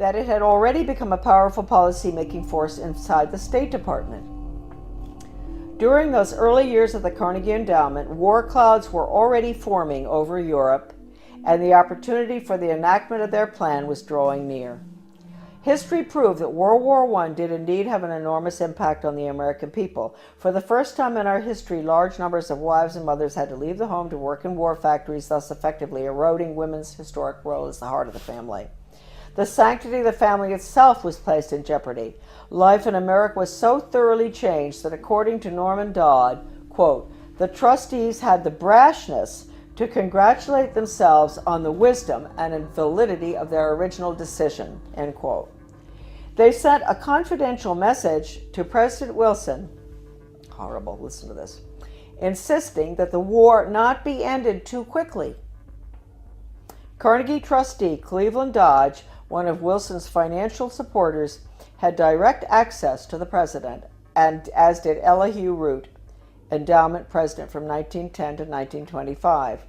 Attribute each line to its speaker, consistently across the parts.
Speaker 1: that it had already become a powerful policy-making force inside the State Department. During those early years of the Carnegie Endowment, war clouds were already forming over Europe, and the opportunity for the enactment of their plan was drawing near. History proved that World War I did indeed have an enormous impact on the American people. For the first time in our history, large numbers of wives and mothers had to leave the home to work in war factories, thus effectively eroding women's historic role as the heart of the family. The sanctity of the family itself was placed in jeopardy. Life in America was so thoroughly changed that, according to Norman Dodd, quote, the trustees had the brashness to congratulate themselves on the wisdom and validity of their original decision, end quote. They sent a confidential message to President Wilson, horrible, listen to this, insisting that the war not be ended too quickly. Carnegie trustee Cleveland Dodge, one of Wilson's financial supporters, had direct access to the president, and as did Elihu Root, endowment president from 1910 to 1925.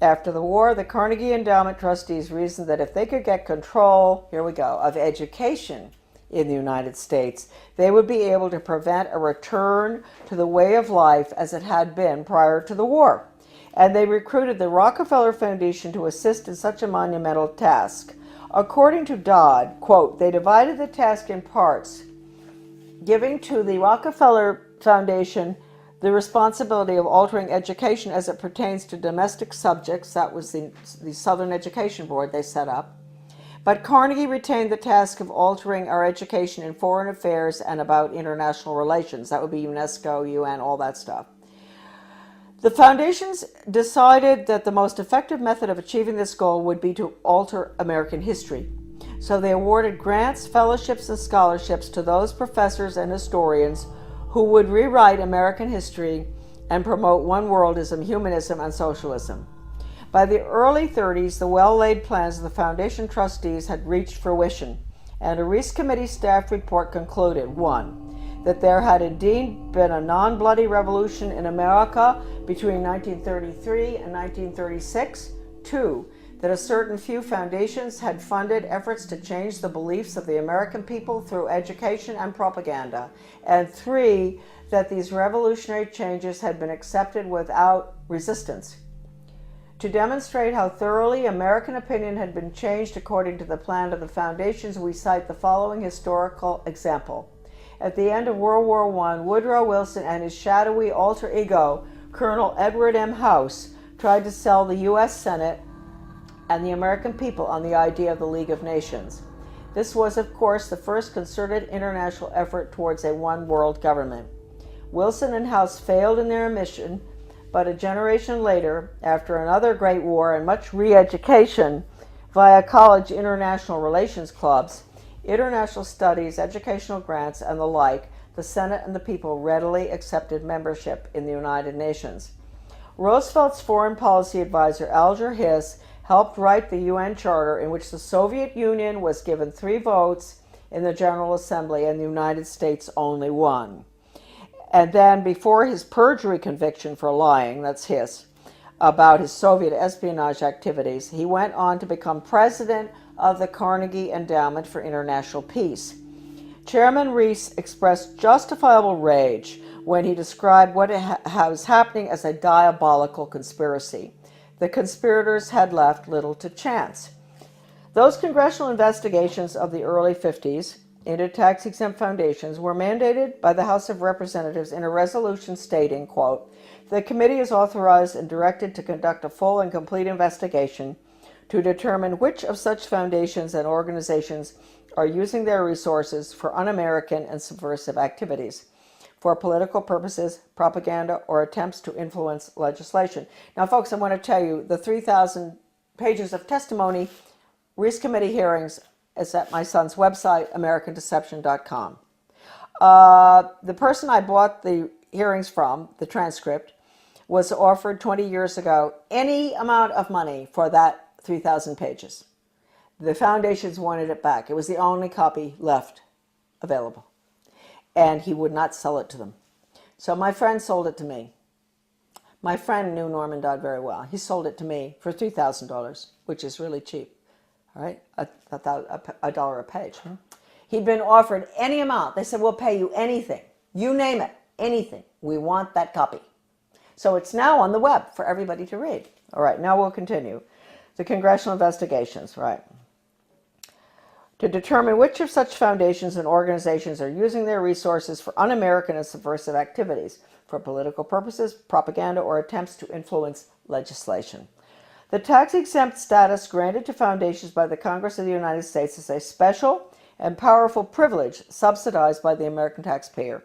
Speaker 1: After the war, the Carnegie Endowment trustees reasoned that if they could get control, here we go, of education in the United States, they would be able to prevent a return to the way of life as it had been prior to the war. And they recruited the Rockefeller Foundation to assist in such a monumental task. According to Dodd, quote, they divided the task in parts, giving to the Rockefeller Foundation the responsibility of altering education as it pertains to domestic subjects. That was the Southern Education Board they set up. But Carnegie retained the task of altering our education in foreign affairs and about international relations. That would be UNESCO, UN, all that stuff. The foundations decided that the most effective method of achieving this goal would be to alter American history. So they awarded grants, fellowships, and scholarships to those professors and historians who would rewrite American history and promote one worldism, humanism, and socialism. By the early 30s, the well-laid plans of the foundation trustees had reached fruition, and a Reese Committee staff report concluded, 1, that there had indeed been a non-bloody revolution in America between 1933 and 1936. 2, that a certain few foundations had funded efforts to change the beliefs of the American people through education and propaganda. And 3, that these revolutionary changes had been accepted without resistance. To demonstrate how thoroughly American opinion had been changed according to the plan of the foundations, we cite the following historical example. At the end of World War I, Woodrow Wilson and his shadowy alter ego, Colonel Edward M. House, tried to sell the U.S. Senate and the American people on the idea of the League of Nations. This was, of course, the first concerted international effort towards a one-world government. Wilson and House failed in their mission, but a generation later, after another great war and much re-education via college international relations clubs, international studies, educational grants, and the like, the Senate and the people readily accepted membership in the United Nations. Roosevelt's foreign policy advisor, Alger Hiss, helped write the UN Charter, in which the Soviet Union was given 3 votes in the General Assembly and the United States only 1. And then, before his perjury conviction for lying, that's Hiss, about his Soviet espionage activities, he went on to become president of the Carnegie Endowment for International Peace. Chairman Reese expressed justifiable rage when he described what was happening as a diabolical conspiracy. The conspirators had left little to chance. Those congressional investigations of the early 50s into tax-exempt foundations were mandated by the House of Representatives in a resolution stating, quote, the committee is authorized and directed to conduct a full and complete investigation to determine which of such foundations and organizations are using their resources for un-American and subversive activities, for political purposes, propaganda, or attempts to influence legislation. Now, folks, I want to tell you, the 3,000 pages of testimony, Reese Committee hearings, is at my son's website, americandeception.com. The person I bought the hearings from, the transcript, was offered 20 years ago any amount of money for that 3,000 pages. The foundations wanted it back. It was the only copy left available. And he would not sell it to them. So my friend sold it to me. My friend knew Norman Dodd very well. He sold it to me for $3,000, which is really cheap. All right, a dollar a page. He'd been offered any amount. They said, we'll pay you anything. You name it, anything. We want that copy. So it's now on the web for everybody to read. All right, now we'll continue. The congressional investigations, right. To determine which of such foundations and organizations are using their resources for un-American and subversive activities, for political purposes, propaganda, or attempts to influence legislation. The tax-exempt status granted to foundations by the Congress of the United States is a special and powerful privilege subsidized by the American taxpayer.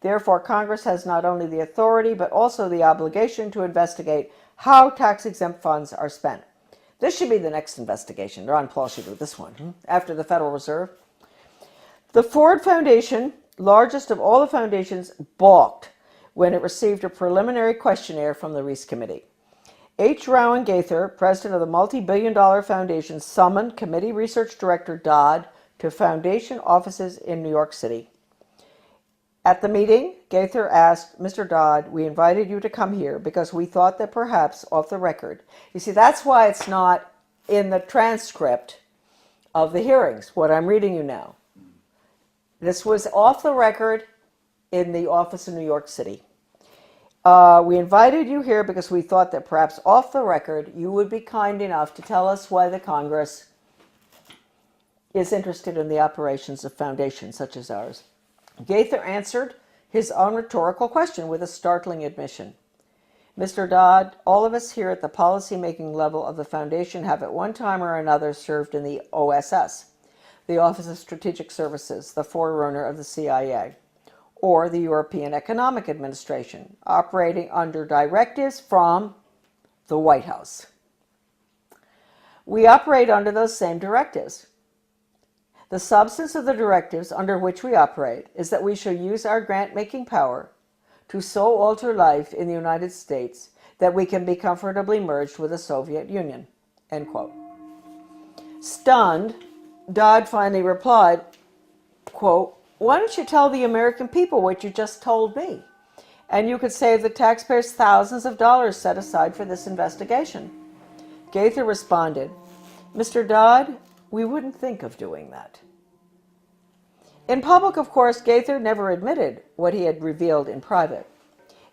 Speaker 1: Therefore, Congress has not only the authority, but also the obligation to investigate how tax-exempt funds are spent. This should be the next investigation. Ron Paul should do this one, after the Federal Reserve. The Ford Foundation, largest of all the foundations, balked when it received a preliminary questionnaire from the Reese Committee. H. Rowan Gaither, president of the multi-billion-dollar foundation, summoned committee research director Dodd to foundation offices in New York City. At the meeting, Gaither asked, Mr. Dodd, we invited you to come here because we thought that perhaps off the record. You see, that's why it's not in the transcript of the hearings, what I'm reading you now. This was off the record in the office in New York City. We invited you here because we thought that perhaps off the record you would be kind enough to tell us why the Congress is interested in the operations of foundations such as ours. Gaither answered his own rhetorical question with a startling admission. Mr. Dodd, all of us here at the policy-making level of the foundation have at one time or another served in the OSS, the Office of Strategic Services, the forerunner of the CIA, or the European Economic Administration, operating under directives from the White House. We operate under those same directives. The substance of the directives under which we operate is that we shall use our grant-making power to so alter life in the United States that we can be comfortably merged with the Soviet Union, end quote. Stunned, Dodd finally replied, quote, why don't you tell the American people what you just told me? And you could save the taxpayers thousands of dollars set aside for this investigation. Gaither responded, Mr. Dodd, we wouldn't think of doing that. In public, of course, Gaither never admitted what he had revealed in private.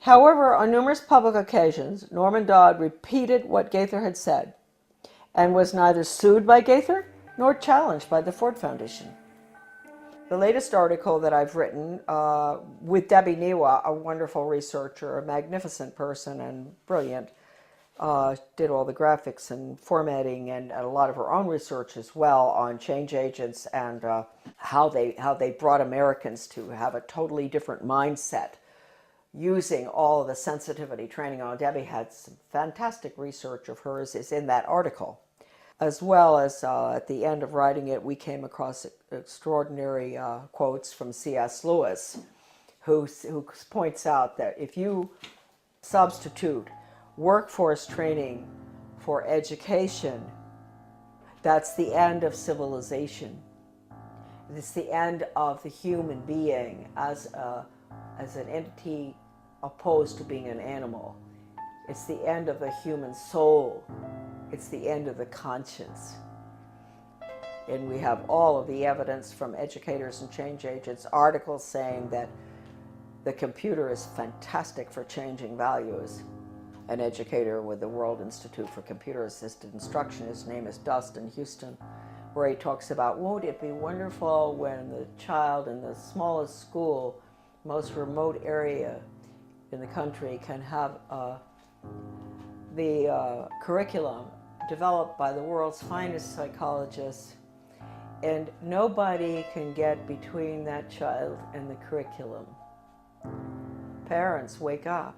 Speaker 1: However, on numerous public occasions, Norman Dodd repeated what Gaither had said and was neither sued by Gaither nor challenged by the Ford Foundation. The latest article that I've written with Debbie Niwa, a wonderful researcher, a magnificent person and brilliant, did all the graphics and formatting and a lot of her own research as well on change agents and how they brought Americans to have a totally different mindset using all of the sensitivity training. Debbie had some fantastic research of hers is in that article. As well as at the end of writing it, we came across extraordinary quotes from C.S. Lewis, who points out that if you substitute workforce training for education, that's the end of civilization. It's the end of the human being as an entity opposed to being an animal. It's the end of the human soul. It's the end of the conscience. And we have all of the evidence from educators and change agents, articles saying that the computer is fantastic for changing values. An educator with the World Institute for Computer-Assisted Instruction, his name is Dustin Houston, where he talks about, won't it be wonderful when the child in the smallest school, most remote area in the country can have the curriculum developed by the world's finest psychologists, and nobody can get between that child and the curriculum. Parents, wake up.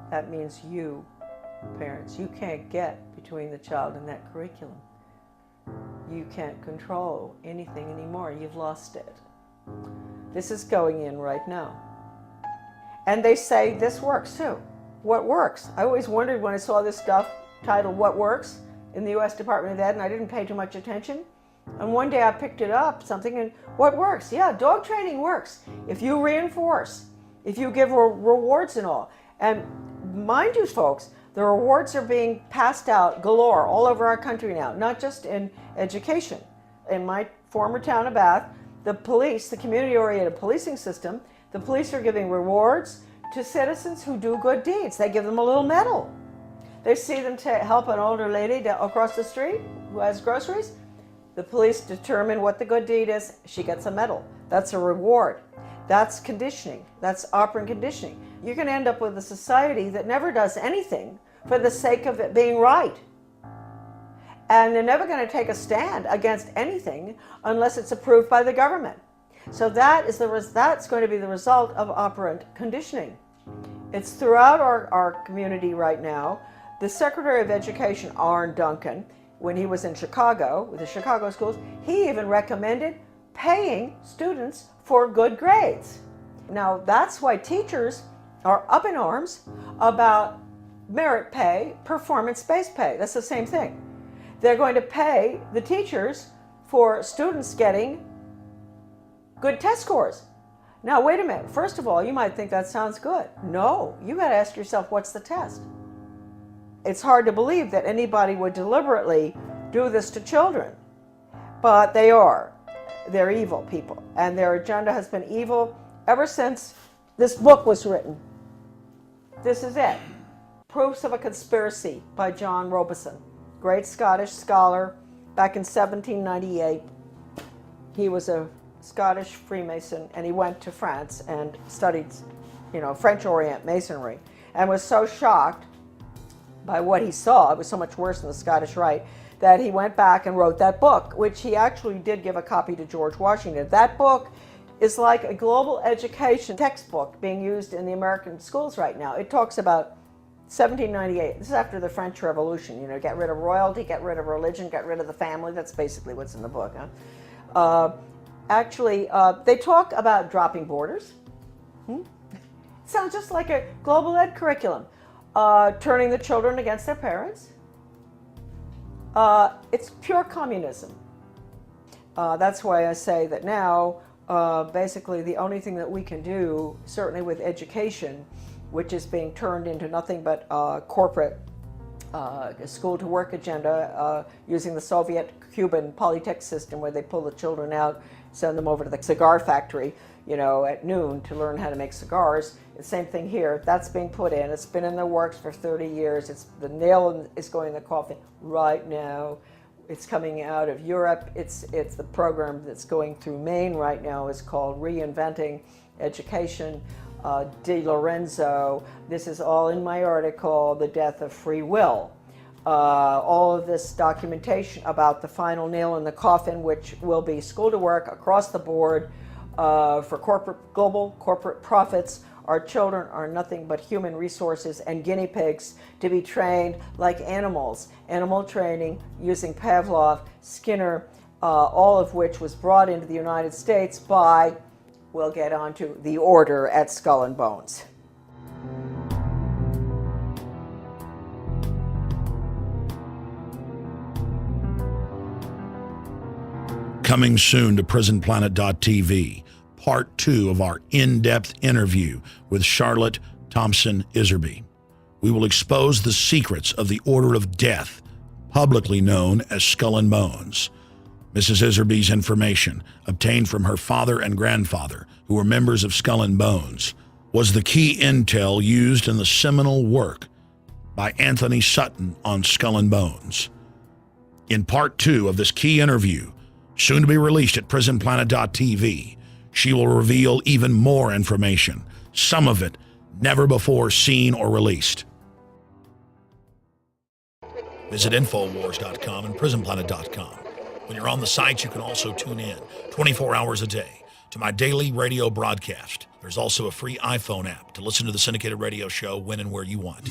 Speaker 1: That means you, parents, you can't get between the child and that curriculum. You can't control anything anymore. You've lost it. This is going in right now. And they say this works too. What works? I always wondered when I saw this stuff titled What Works in the U.S. Department of Ed, and I didn't pay too much attention. And one day I picked it up, something, and what works? Yeah, dog training works. If you reinforce, if you give rewards and all. And mind you, folks, The rewards are being passed out galore all over our country now, not just in education. In my former town of Bath, the police, the community-oriented policing system, the police are giving rewards to citizens who do good deeds. They give them a little medal. They see them to help an older lady across the street who has groceries. The police determine what the good deed is. She gets a medal. That's a reward. That's conditioning. That's operant conditioning. You're going to end up with a society that never does anything for the sake of it being right. And they're never going to take a stand against anything unless it's approved by the government. So that's going to be the result of operant conditioning. It's throughout our community right now. The Secretary of Education, Arne Duncan, when he was in Chicago, with the Chicago schools, he even recommended paying students for good grades. Now, that's why teachers are up in arms about merit pay, performance-based pay. That's the same thing. They're going to pay the teachers for students getting good test scores. Now, wait a minute. First of all, you might think that sounds good. No, you got to ask yourself, what's the test? It's hard to believe that anybody would deliberately do this to children, but they are. They're evil people, and their agenda has been evil ever since this book was written. This is it. Proofs of a Conspiracy by John Robison, great Scottish scholar back in 1798. He was a Scottish Freemason, and he went to France and studied, French Orient Masonry, and was so shocked by what he saw, it was so much worse than the Scottish Rite, that he went back and wrote that book, which he actually did give a copy to George Washington. That book is like a global education textbook being used in the American schools right now. It talks about 1798. This is after the French Revolution. Get rid of royalty, get rid of religion, get rid of the family. That's basically what's in the book. They talk about dropping borders. Sounds just like a global ed curriculum. Turning the children against their parents. It's pure communism. That's why I say that now, basically the only thing that we can do, certainly with education, which is being turned into nothing but corporate school-to-work agenda using the Soviet-Cuban Polytech system, where they pull the children out, send them over to the cigar factory, at noon to learn how to make cigars. The same thing here. That's being put in. It's been in the works for 30 years. The nail is going in the coffin right now. It's coming out of Europe. It's the program that's going through Maine right now is called Reinventing Education. De Lorenzo. This is all in my article, The Death of Free Will. All of this documentation about the final nail in the coffin, which will be school to work across the board for global corporate profits. Our children are nothing but human resources and guinea pigs to be trained like animals. Animal training using Pavlov, Skinner, all of which was brought into the United States by, we'll get onto, the order at Skull and Bones.
Speaker 2: Coming soon to PrisonPlanet.tv, part 2 of our in-depth interview with Charlotte Thom Iserbyt. We will expose the secrets of the Order of Death, publicly known as Skull and Bones. Mrs. Iserbyt's information, obtained from her father and grandfather, who were members of Skull and Bones, was the key intel used in the seminal work by Anthony Sutton on Skull and Bones. In part 2 of this key interview, soon to be released at PrisonPlanet.tv, she will reveal even more information, some of it never before seen or released. Visit Infowars.com and PrisonPlanet.com. When you're on the sites, you can also tune in 24 hours a day to my daily radio broadcast. There's also a free iPhone app to listen to the syndicated radio show when and where you want.